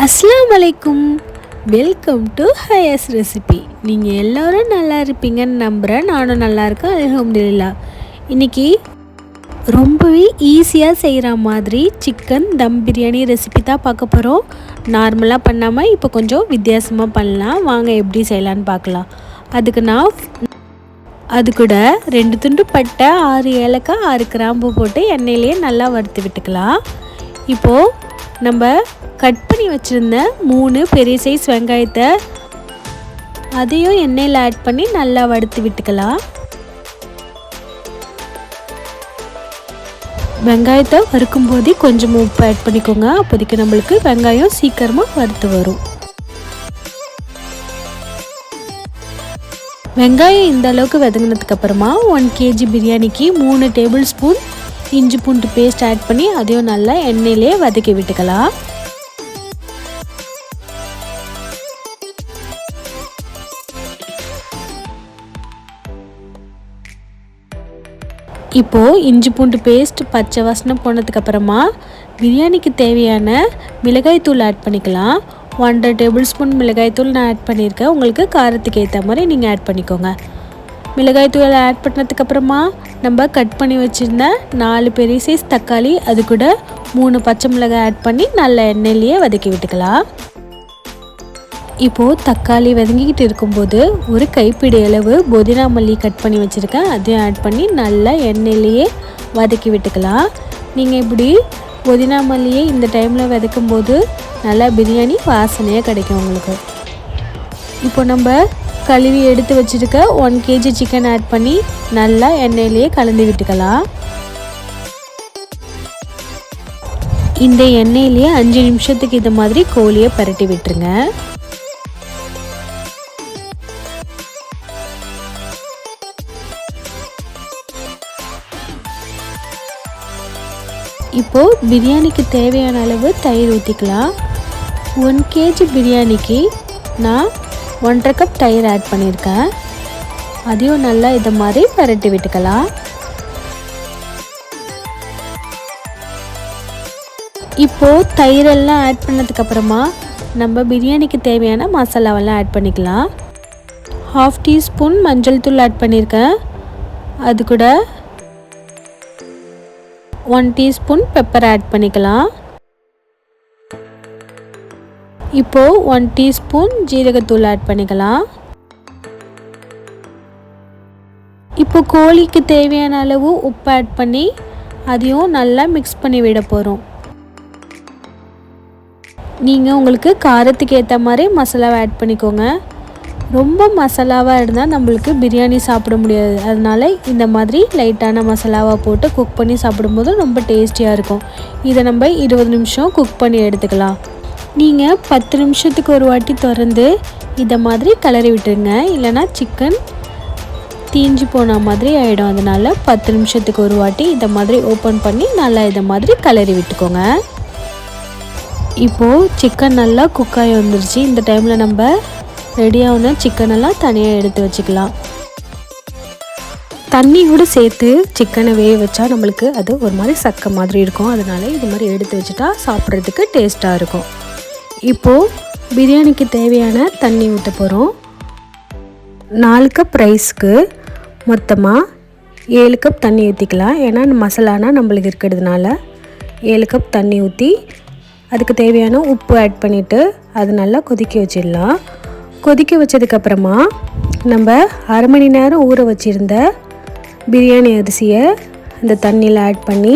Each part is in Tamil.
அஸ்ஸலாமு அலைக்கும். Welcome to Haya's recipe. நீங்கள் எல்லோரும் நல்லா இருப்பீங்கன்னு நம்புகிறேன். நானும் நல்லா இருக்கேன், அல்ஹம்துலில்லாஹ். இன்றைக்கி ரொம்பவே ஈஸியாக செய்கிற மாதிரி சிக்கன் தம் பிரியாணி ரெசிபி தான் பார்க்க போகிறோம். நார்மலாக பண்ணாமல் இப்போ கொஞ்சம் வித்தியாசமாக பண்ணலாம். வாங்க எப்படி செய்யலான்னு பார்க்கலாம். அது கூட 2 துண்டு பட்டை, 6 ஏலக்காய், 6 கிராம்பு போட்டு எண்ணெயிலே நல்லா வறுத்து விட்டுக்கலாம். இப்போது நம்ம கட் பண்ணி வச்சுருந்த 3 பெரிய சைஸ் வெங்காயத்தை அதையும் எண்ணெயில் ஆட் பண்ணி நல்லா வறுத்து விட்டுக்கலாம். வெங்காயத்தை வறுக்கும் போதே கொஞ்சம் உப்பு ஆட் பண்ணிக்கோங்க. அப்போதைக்கு நம்மளுக்கு வெங்காயம் சீக்கிரமாக வறுத்து வரும். வெங்காயம் இந்த அளவுக்கு வதங்கினதுக்கு அப்புறமா 1 kg பிரியாணிக்கு 3 டேபிள் ஸ்பூன் இஞ்சி பூண்டு பேஸ்ட் ஆட் பண்ணி அதையும் நல்லா எண்ணெயிலே வதக்கி விட்டுக்கலாம். இப்போது இஞ்சி பூண்டு பேஸ்ட் பச்சை வாசனை போனதுக்கப்புறமா பிரியாணிக்கு தேவையான மிளகாய் தூள் ஆட் பண்ணிக்கலாம். 1.5 டேபிள் ஸ்பூன் மிளகாய் தூள் நான் ஆட் பண்ணியிருக்கேன். உங்களுக்கு காரத்துக்கு ஏற்ற மாதிரி நீங்கள் ஆட் பண்ணிக்கோங்க. மிளகாய் தூள் ஆட் பண்ணதுக்கப்புறமா நம்ம கட் பண்ணி வச்சுருந்த 4 பெரிய சைஸ் தக்காளி, அது கூட 3 பச்சை மிளகாய் ஆட் பண்ணி நல்லா எண்ணெயிலேயே வதக்கி விட்டுக்கலாம். இப்போது தக்காளி வதங்கிக்கிட்டு இருக்கும்போது ஒரு கைப்பிடி அளவு புதினா மல்லி கட் பண்ணி வச்சுருக்கேன். அதையும் ஆட் பண்ணி நல்லா எண்ணெயிலேயே வதக்கி விட்டுக்கலாம். நீங்கள் இப்படி புதினா மல்லியை இந்த டைமில் வதக்கும்போது நல்லா பிரியாணி வாசனையாக கிடைக்கும் உங்களுக்கு. இப்போ நம்ம கழுவி எடுத்து வச்சுருக்க 1 kg சிக்கன் ஆட் பண்ணி நல்லா எண்ணெயிலேயே கலந்து விட்டுக்கலாம். இந்த எண்ணெயிலேயே 5 நிமிஷத்துக்கு இந்த மாதிரி கோழியை பரட்டி விட்டுருங்க. இப்போது பிரியாணிக்கு தேவையான அளவு தயிர் ஊற்றிக்கலாம். 1 kg பிரியாணிக்கு நான் 1.5 கப் தயிர் ஆட் பண்ணியிருக்கேன். அதையும் நல்லா இதை மாதிரி பரட்டி விட்டுக்கலாம். இப்போது தயிரெல்லாம் ஆட் பண்ணதுக்கப்புறமா நம்ம பிரியாணிக்கு தேவையான மசாலாவெல்லாம் ஆட் பண்ணிக்கலாம். 1/2 டீஸ்பூன் மஞ்சள் தூள் ஆட் பண்ணியிருக்கேன். அது கூட 1 டீஸ்பூன் பெப்பர் ஆட் பண்ணிக்கலாம். இப்போது 1 டீஸ்பூன் ஜீரகத்தூள் ஆட் பண்ணிக்கலாம். இப்போ கோழிக்கு தேவையான அளவு உப்பு ஆட் பண்ணி அதையும் நல்லா மிக்ஸ் பண்ணி விட போகிறோம். நீங்கள் உங்களுக்கு காரத்துக்கு ஏற்ற மாதிரி மசாலாவை ஆட் பண்ணிக்கோங்க. ரொம்ப மசாலாவாக இருந்தால் நம்மளுக்கு பிரியாணி சாப்பிட முடியாது. அதனால் இந்த மாதிரி லைட்டான மசாலாவாக போட்டு குக் பண்ணி சாப்பிடும்போது ரொம்ப டேஸ்டியாக இருக்கும். இதை நம்ம 20 நிமிஷம் குக் பண்ணி எடுத்துக்கலாம். நீங்கள் 10 நிமிஷத்துக்கு ஒரு வாட்டி திறந்து இதை மாதிரி கிளறி விட்டுருங்க. இல்லைனா சிக்கன் தீஞ்சு போன மாதிரி ஆகிடும். அதனால் 10 நிமிஷத்துக்கு ஒரு வாட்டி இதை மாதிரி ஓப்பன் பண்ணி நல்லா இதை மாதிரி கிளறி விட்டுக்கோங்க. இப்போது சிக்கன் நல்லா குக்காகி வந்துருச்சு. இந்த டைமில் நம்ம ரெடியாகுன சிக்கனெல்லாம் தனியாக எடுத்து வச்சுக்கலாம். தண்ணியோடு சேர்த்து சிக்கனை வேக வச்சா நம்மளுக்கு அது ஒரு மாதிரி சக்கை மாதிரி இருக்கும். அதனால் இது மாதிரி எடுத்து வச்சுட்டா சாப்பிட்றதுக்கு டேஸ்ட்டாக இருக்கும். இப்போது பிரியாணிக்கு தேவையான தண்ணி ஊற்ற போகிறோம். 4 கப் ரைஸ்க்கு மொத்தமாக 7 கப் தண்ணி ஊற்றிக்கலாம். ஏன்னா மசாலானா நம்மளுக்கு இருக்கிறதுனால 7 கப் தண்ணி ஊற்றி அதுக்கு தேவையான உப்பு ஆட் பண்ணிவிட்டு அது நல்லா கொதிக்க வச்சிடலாம். கொதிக்க வச்சதுக்கப்புறமா நம்ம 1/2 மணி நேரம் ஊற வச்சுருந்த பிரியாணி அரிசியை இந்த தண்ணியில் ஆட் பண்ணி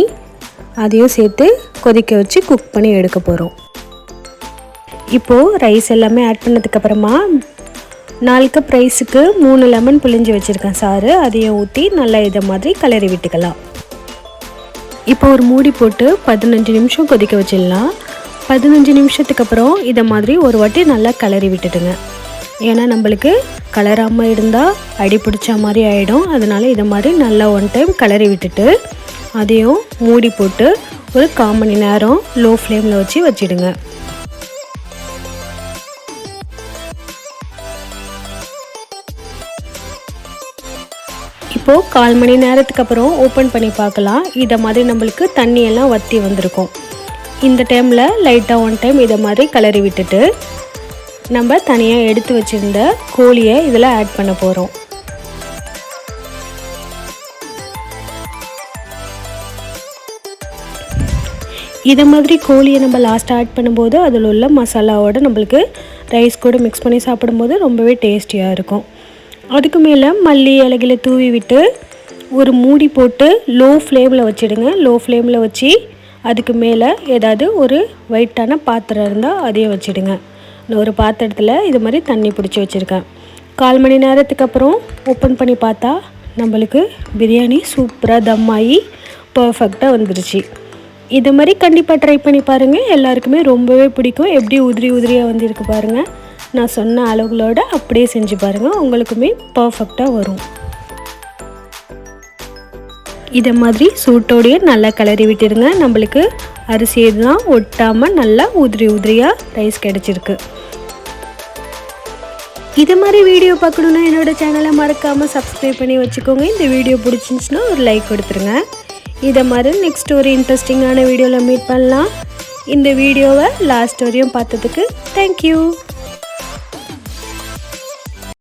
அதையும் சேர்த்து கொதிக்க வச்சு குக் பண்ணி எடுக்க போகிறோம். இப்போது ரைஸ் எல்லாமே ஆட் பண்ணதுக்கப்புறமா 4 கப் ரைஸுக்கு 3 லெமன் புளிஞ்சு வச்சுருக்கேன் சாறு, அதையும் ஊற்றி நல்லா இதை மாதிரி கிளறி விட்டுக்கலாம். இப்போ ஒரு மூடி போட்டு 15 நிமிஷம் கொதிக்க வச்சிடலாம். 15 நிமிஷத்துக்கு அப்புறம் இதை மாதிரி ஒரு வாட்டி நல்லா கிளறி விட்டுட்டுங்க. ஏன்னா நம்மளுக்கு கலராமல் இருந்தால் அடி பிடிச்ச மாதிரி ஆகிடும். அதனால் இதை மாதிரி நல்லா 1 டைம் கிளறி விட்டுட்டு அதையும் மூடி போட்டு ஒரு 1/4 மணி நேரம் லோ ஃப்ளேமில் வச்சிடுங்க. இப்போது 1/4 மணி நேரத்துக்கு அப்புறம் ஓப்பன் பண்ணி பார்க்கலாம். இதை மாதிரி நம்மளுக்கு தண்ணியெல்லாம் வற்றி வந்திருக்கும். இந்த டைமில் லைட்டாக ஒன் டைம் இதை மாதிரி கிளறி விட்டுட்டு நம்ம தனியாக எடுத்து வச்சுருந்த கோழியை இதில் ஆட் பண்ண போகிறோம். இதை மாதிரி கோழியை நம்ம லாஸ்ட்டாக ஆட் பண்ணும்போது அதில் உள்ள மசாலாவோட நம்மளுக்கு ரைஸ் கூட மிக்ஸ் பண்ணி சாப்பிடும்போது ரொம்பவே டேஸ்டியாக இருக்கும். அதுக்கு மேலே மல்லி இலைகளை தூவி விட்டு ஒரு மூடி போட்டு லோ ஃப்ளேமில் வச்சுடுங்க. லோ ஃப்ளேமில் வச்சு அதுக்கு மேலே ஏதாவது ஒரு வெயிட்டான பாத்திரம் இருந்தால் அதையும் வச்சுடுங்க. நான் ஒரு பாத்திரத்தில் இது மாதிரி தண்ணி பிடிச்சி வச்சுருக்கேன். 1/4 மணி நேரத்துக்கு அப்புறம் ஓப்பன் பண்ணி பார்த்தா நம்மளுக்கு பிரியாணி சூப்பராக தம் ஆகி பர்ஃபெக்டாக வந்துருச்சு. இது மாதிரி கண்டிப்பாக ட்ரை பண்ணி பாருங்கள். எல்லாருக்குமே ரொம்பவே பிடிக்கும். எப்படி உதிரி உதிரியாக வந்திருக்கு பாருங்கள். நான் சொன்ன அளவுகளோட அப்படியே செஞ்சு பாருங்கள், உங்களுக்குமே பர்ஃபெக்டாக வரும். இதை மாதிரி சூட்டோடையே நல்லா கிளறி விட்டுடுங்க. நம்மளுக்கு அரிசி எதுனா ஒட்டாமல் நல்லா உதிரி உதிரியாக ரைஸ் கிடச்சிருக்கு. இது மாதிரி வீடியோ பார்க்கணுன்னா என்னோடய சேனலை மறக்காமல் சப்ஸ்கிரைப் பண்ணி வச்சுக்கோங்க. இந்த வீடியோ பிடிச்சிருந்துச்சுன்னா ஒரு லைக் கொடுத்துருங்க. இதை மாதிரி நெக்ஸ்ட் ஒரு இன்ட்ரெஸ்டிங்கான வீடியோவில் மீட் பண்ணலாம். இந்த வீடியோவை லாஸ்ட் வரையும் பார்த்ததுக்கு தேங்க்யூ.